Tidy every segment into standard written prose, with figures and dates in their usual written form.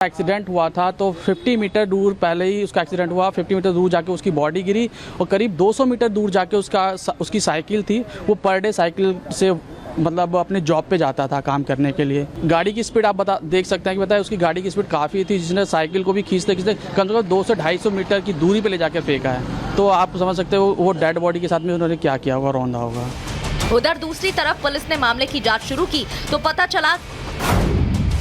Accident हुआ था तो 50 मीटर दूर पहले ही उसका एक्सीडेंट हुआ। 50 मीटर दूर जाके उसकी बॉडी गिरी और करीब 200 मीटर दूर जाके उसकी साइकिल थी। वो पर डे साइकिल से मतलब अपने जॉब पे जाता था काम करने के लिए। गाड़ी की स्पीड आप देख सकते हैं कि बताए उसकी गाड़ी की स्पीड काफ़ी थी, जिसने साइकिल को भी खींचते खींचते कम से कम 200-250 मीटर की दूरी पे ले जाकर फेंका है। तो आप समझ सकते हो वो डेड बॉडी के साथ में उन्होंने क्या किया होगा, रौंदा होगा। उधर दूसरी तरफ पुलिस ने मामले की जांच शुरू की तो पता चला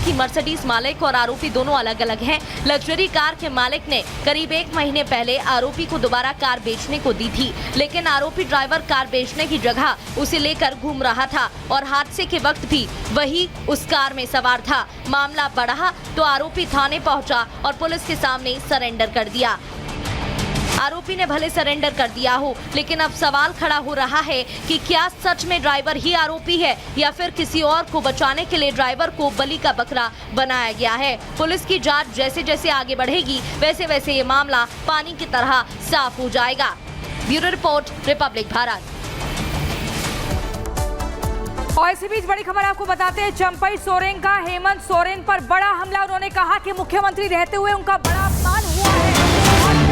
कि मर्सिडीज मालिक और आरोपी दोनों अलग अलग हैं। लग्जरी कार के मालिक ने करीब 1 महीने पहले आरोपी को दोबारा कार बेचने को दी थी, लेकिन आरोपी ड्राइवर कार बेचने की जगह उसे लेकर घूम रहा था और हादसे के वक्त भी वही उस कार में सवार था। मामला बढ़ा तो आरोपी थाने पहुंचा और पुलिस के सामने सरेंडर कर दिया। आरोपी ने भले सरेंडर कर दिया हो, लेकिन अब सवाल खड़ा हो रहा है कि क्या सच में ड्राइवर ही आरोपी है या फिर किसी और को बचाने के लिए ड्राइवर को बलि का बकरा बनाया गया है। पुलिस की जांच जैसे जैसे आगे बढ़ेगी वैसे वैसे ये मामला पानी की तरह साफ हो जाएगा। Bureau report, Republic Bharat. और इसी बीच बड़ी खबर आपको बताते हैं, चंपई सोरेन का हेमंत सोरेन पर बड़ा हमला। उन्होंने कहा कि मुख्यमंत्री रहते हुए उनका बड़ा अपमान हुआ है और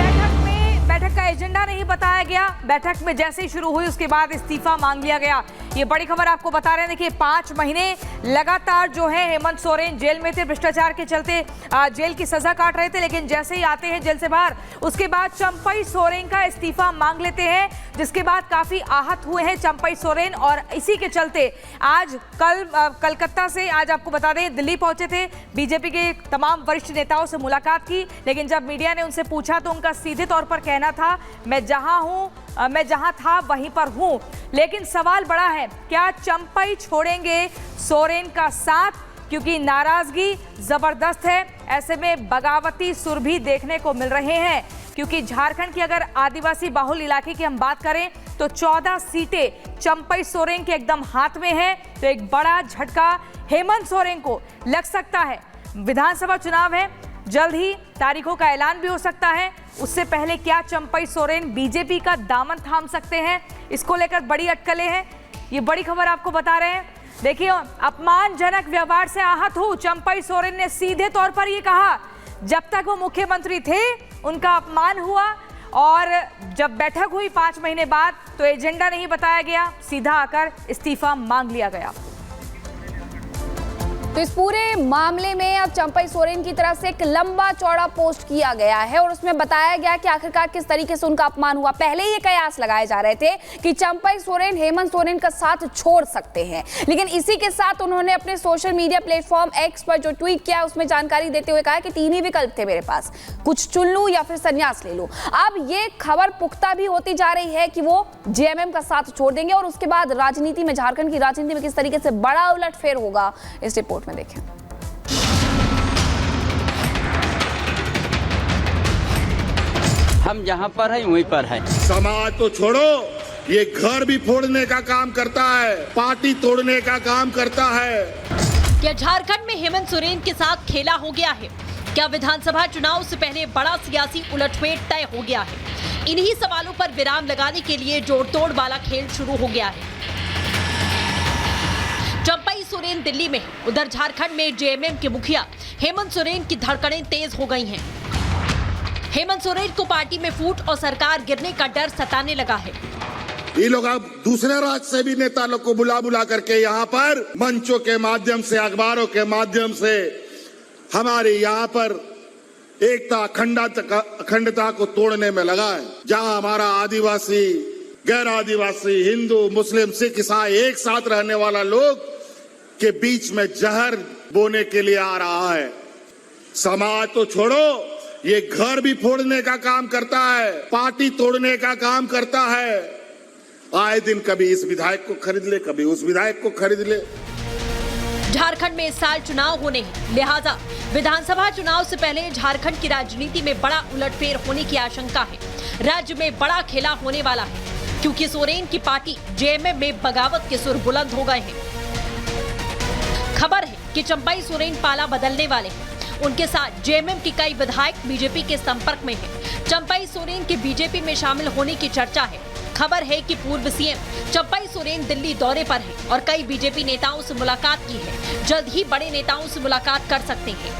बैठक का एजेंडा नहीं बताया गया। बैठक में जैसे ही शुरू हुई उसके बाद इस्तीफा मांग लिया गया। ये बड़ी खबर आपको बता रहे हैं। देखिए 5 महीने लगातार जो है हेमंत सोरेन जेल में थे, भ्रष्टाचार के चलते जेल की सजा काट रहे थे, लेकिन जैसे ही आते हैं जेल से बाहर उसके बाद चंपई सोरेन का इस्तीफा मांग लेते हैं, जिसके बाद काफी आहत हुए हैं चंपई सोरेन। और इसी के चलते आज कलकत्ता से आज आपको बता दें दिल्ली पहुंचे थे। बीजेपी के तमाम वरिष्ठ नेताओं से मुलाकात की, लेकिन जब मीडिया ने उनसे पूछा तो उनका सीधे तौर पर कहना था मैं जहां था वहीं पर हूं। लेकिन सवाल बड़ा है, क्या चंपई छोड़ेंगे सोरेन का साथ? क्योंकि नाराजगी जबरदस्त है। ऐसे में बगावती सुर भी देखने को मिल रहे हैं, क्योंकि झारखंड की अगर आदिवासी बाहुल इलाके की हम बात करें तो 14 सीटें चंपई सोरेन के एकदम हाथ में है। तो एक बड़ा झटका हेमंत सोरेन को लग सकता है। विधानसभा चुनाव है, जल्द ही तारीखों का ऐलान भी हो सकता है। उससे पहले क्या चंपई सोरेन बीजेपी का दामन थाम सकते हैं? इसको लेकर बड़ी अटकलें हैं। ये बड़ी खबर आपको बता रहे हैं। देखिए अपमानजनक व्यवहार से आहत हूं, चंपई सोरेन ने सीधे तौर पर ये कहा। जब तक वो मुख्यमंत्री थे उनका अपमान हुआ और जब बैठक हुई 5 महीने बाद तो एजेंडा नहीं बताया गया, सीधा आकर इस्तीफा मांग लिया गया। तो इस पूरे मामले में अब चंपई सोरेन की तरफ से एक लंबा चौड़ा पोस्ट किया गया है और उसमें बताया गया कि आखिरकार किस तरीके से उनका अपमान हुआ। पहले ये कयास लगाए जा रहे थे कि चंपई सोरेन हेमंत सोरेन का साथ छोड़ सकते हैं, लेकिन इसी के साथ उन्होंने अपने सोशल मीडिया प्लेटफॉर्म एक्स पर जो ट्वीट किया उसमें जानकारी देते हुए कहा कि 3 ही विकल्प थे मेरे पास, कुछ चुन लूं या फिर संन्यास ले लूं। अब ये खबर पुख्ता भी होती जा रही है कि वो जेएमएम का साथ छोड़ देंगे और उसके बाद राजनीति में, झारखंड की राजनीति में किस तरीके से बड़ा उलटफेर होगा इस रिपोर्ट में देखें। हम जहाँ पर है वहीं पर है। समाज तो छोड़ो, ये घर भी फोड़ने का काम करता है, पार्टी तोड़ने का काम करता है। क्या झारखंड में हेमंत सोरेन के साथ खेला हो गया है? क्या विधानसभा चुनाव से पहले बड़ा सियासी उलटफेर तय हो गया है? इन्हीं सवालों पर विराम लगाने के लिए जोड़-तोड़ वाला खेल शुरू हो गया है। चंपई सोरेन दिल्ली में, उधर झारखंड में जेएमएम के मुखिया हेमंत सोरेन की धड़कनें तेज हो गई हैं। हेमंत सोरेन को पार्टी में फूट और सरकार गिरने का डर सताने लगा है। ये लोग अब दूसरे राज्य से भी नेता लोग को बुला करके यहाँ पर मंचों के माध्यम से, अखबारों के माध्यम से हमारे यहाँ पर एकता अखंडता को तोड़ने में लगा है। जहाँ हमारा आदिवासी, गैर आदिवासी, हिंदू, मुस्लिम, सिख, ईसाई एक साथ रहने वाला लोग के बीच में जहर बोने के लिए आ रहा है। समाज तो छोड़ो, ये घर भी फोड़ने का काम करता है, पार्टी तोड़ने का काम करता है। आए दिन कभी इस विधायक को खरीद ले, कभी उस विधायक को खरीद ले। झारखंड में इस साल चुनाव होने हैं, लिहाजा विधानसभा चुनाव से पहले झारखंड की राजनीति में बड़ा उलटफेर होने की आशंका है। राज्य में बड़ा खेला होने वाला है, क्योंकि सोरेन की पार्टी जेएमएम में बगावत के सुर बुलंद हो गए हैं। खबर है कि चंपई सोरेन पाला बदलने वाले हैं। उनके साथ जेएमएम के कई विधायक बीजेपी के संपर्क में हैं। चंपई सोरेन के बीजेपी में शामिल होने की चर्चा है। खबर है कि पूर्व सीएम चंपई सोरेन दिल्ली दौरे पर हैं और कई बीजेपी नेताओं से मुलाकात की है। जल्द ही बड़े नेताओं से मुलाकात कर सकते हैं।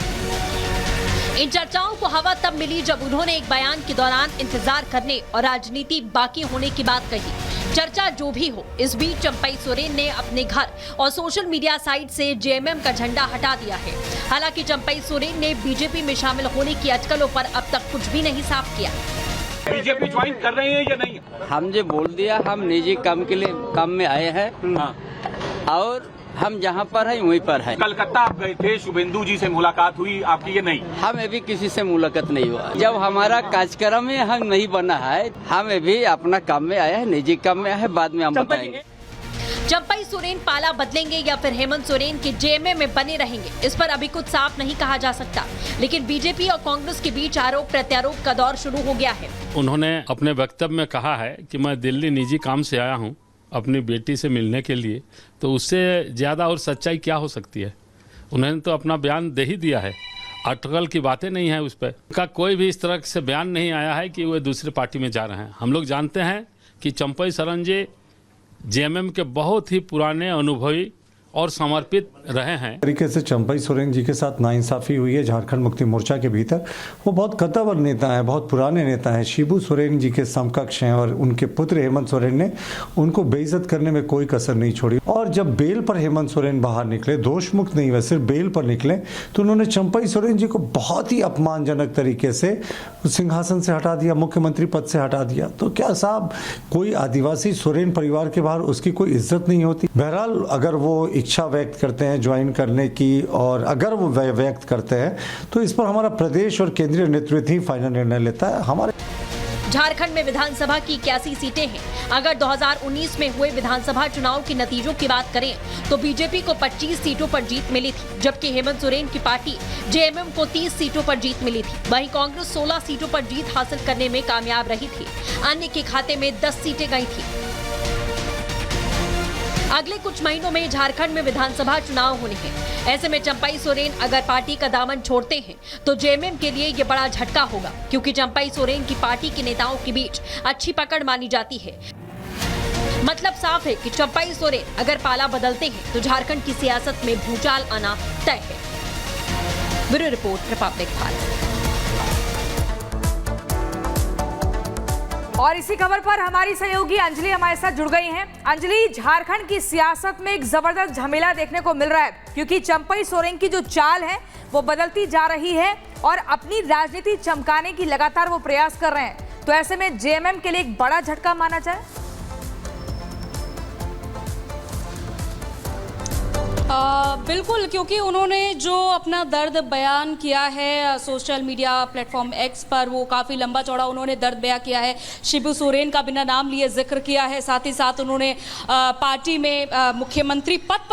इन चर्चाओं को हवा तब मिली जब उन्होंने एक बयान के दौरान इंतजार करने और राजनीति बाकी होने की बात कही। चर्चा जो भी हो, इस बीच चंपई सोरेन ने अपने घर और सोशल मीडिया साइट से जेएमएम का झंडा हटा दिया है। हालांकि चंपई सोरेन ने बीजेपी में शामिल होने की अटकलों पर अब तक कुछ भी नहीं साफ किया। बीजेपी ज्वाइन कर रहे हैं या नहीं? हमने बोल दिया हम निजी काम के लिए काम में आए हैं और हम जहाँ पर है वहीं पर है। कलकत्ता आप गए थे, शुभेंदु जी से मुलाकात हुई आपकी या नहीं? हमें भी किसी से मुलाकात नहीं हुआ। जब हमारा कार्यक्रम में हम नहीं बना है, हमें भी अपना काम में आया है, निजी काम में आया है, बाद में हम बताएंगे। चंपई सोरेन पाला बदलेंगे या फिर हेमंत सोरेन के जेएमएम में बने रहेंगे, इस पर अभी कुछ साफ नहीं कहा जा सकता। लेकिन बीजेपी और कांग्रेस के बीच आरोप प्रत्यारोप का दौर शुरू हो गया है। उन्होंने अपने वक्तव्य में कहा है कि मैं दिल्ली निजी काम से आया हूं अपनी बेटी से मिलने के लिए, तो उससे ज़्यादा और सच्चाई क्या हो सकती है? उन्होंने तो अपना बयान दे ही दिया है, अटकल की बातें नहीं है उस पर। उनका कोई भी इस तरह से बयान नहीं आया है कि वे दूसरे पार्टी में जा रहे हैं। हम लोग जानते हैं कि चंपई सोरेन जी जेएमएम के बहुत ही पुराने अनुभवी और समर्पित रहे हैं। तरीके से चंपई सोरेन जी के साथ नाइंसाफी हुई है झारखंड मुक्ति मोर्चा के भीतर। वो बहुत कद्दावर नेता हैं, बहुत पुराने नेता हैं, शिबू सोरेन जी के समकक्ष हैं और उनके पुत्र हेमंत सोरेन ने उनको बेइज्जत करने में कोई कसर नहीं छोड़ी। और जब बेल पर हेमंत सोरेन बाहर निकले, दोष मुक्त नहीं हुए, सिर्फ बेल पर निकले, तो उन्होंने चंपई सोरेन जी को बहुत ही अपमानजनक तरीके से सिंहासन से हटा दिया, मुख्यमंत्री पद से हटा दिया। तो क्या साहब कोई आदिवासी सोरेन परिवार के बाहर उसकी कोई इज्जत नहीं होती? बहरहाल अगर वो इच्छा व्यक्त करते हैं ज्वाइन करने की, और अगर वो व्यक्त करते हैं तो इस पर हमारा प्रदेश और केंद्रीय नेतृत्व ही फाइनल निर्णय लेता है। हमारे झारखंड में विधानसभा की 81 सीटें हैं। अगर 2019 में हुए विधानसभा चुनाव के नतीजों की बात करें तो बीजेपी को 25 सीटों पर जीत मिली थी, जबकि हेमंत सोरेन की पार्टी जेएमएम को 30 सीटों पर जीत मिली थी। वहीं कांग्रेस 16 सीटों पर जीत हासिल करने में कामयाब रही थी। अन्य के खाते में 10 सीटें गई थी। अगले कुछ महीनों में झारखंड में विधानसभा चुनाव होने हैं। ऐसे में चंपई सोरेन अगर पार्टी का दामन छोड़ते हैं तो जेएमएम के लिए ये बड़ा झटका होगा, क्योंकि चंपई सोरेन की पार्टी के नेताओं के बीच अच्छी पकड़ मानी जाती है। मतलब साफ है कि चंपई सोरेन अगर पाला बदलते हैं तो झारखंड की सियासत में भूचाल आना तय है। Bureau report, Republic Bharat. और इसी खबर पर हमारी सहयोगी अंजलि हमारे साथ जुड़ गई हैं। अंजलि, झारखंड की सियासत में एक जबरदस्त झमेला देखने को मिल रहा है, क्योंकि चंपई सोरेन की जो चाल है वो बदलती जा रही है और अपनी राजनीति चमकाने की लगातार वो प्रयास कर रहे हैं। तो ऐसे में जेएमएम के लिए एक बड़ा झटका माना जाए? बिल्कुल, क्योंकि उन्होंने जो अपना दर्द बयान किया है सोशल मीडिया प्लेटफॉर्म एक्स पर, वो काफ़ी लंबा चौड़ा उन्होंने दर्द बयान किया है। शिबू सोरेन का बिना नाम लिए जिक्र किया है, साथ ही साथ उन्होंने पार्टी में मुख्यमंत्री पद